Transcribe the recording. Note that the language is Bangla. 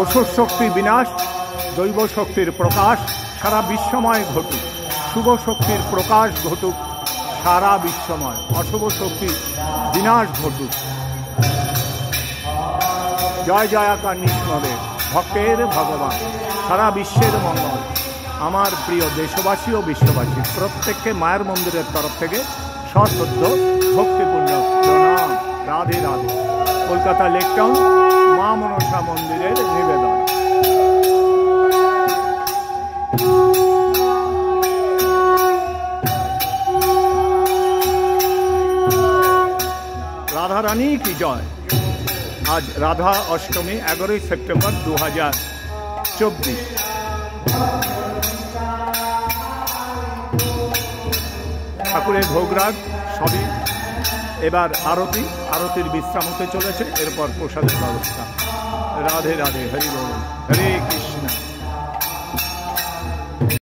অসুর শক্তির বিনাশ, দৈব শক্তির প্রকাশ সারা বিশ্বময় ঘটুক। শুভ শক্তির প্রকাশ ঘটুক সারা বিশ্বময়, অশুভ শক্তির বিনাশ ঘটুক। জয় জয়াকার নৃসিংহদেব, ভক্তের ভগবান, সারা বিশ্বের মঙ্গল। আমার প্রিয় দেশবাসী ও বিশ্ববাসী প্রত্যেককে মায়ের মন্দিরের তরফ থেকে সশ্রদ্ধ ভক্তিপূর্ণ প্রণাম। রাধে রাধে। কলকাতা লেক টাউন মা মনসা মন্দিরের নিবেদন। রাধা রানী কি জয়। আজ রাধা অষ্টমী 11ই সেপ্টেম্বর 2024। ঠাকুরের ভোগরাগ সবই, এবার আরতির বিশ্রাম হতে চলেছে, এরপর প্রসাদের ব্যবস্থা। রাধে রাধে, হরি বল, হরে কৃষ্ণ।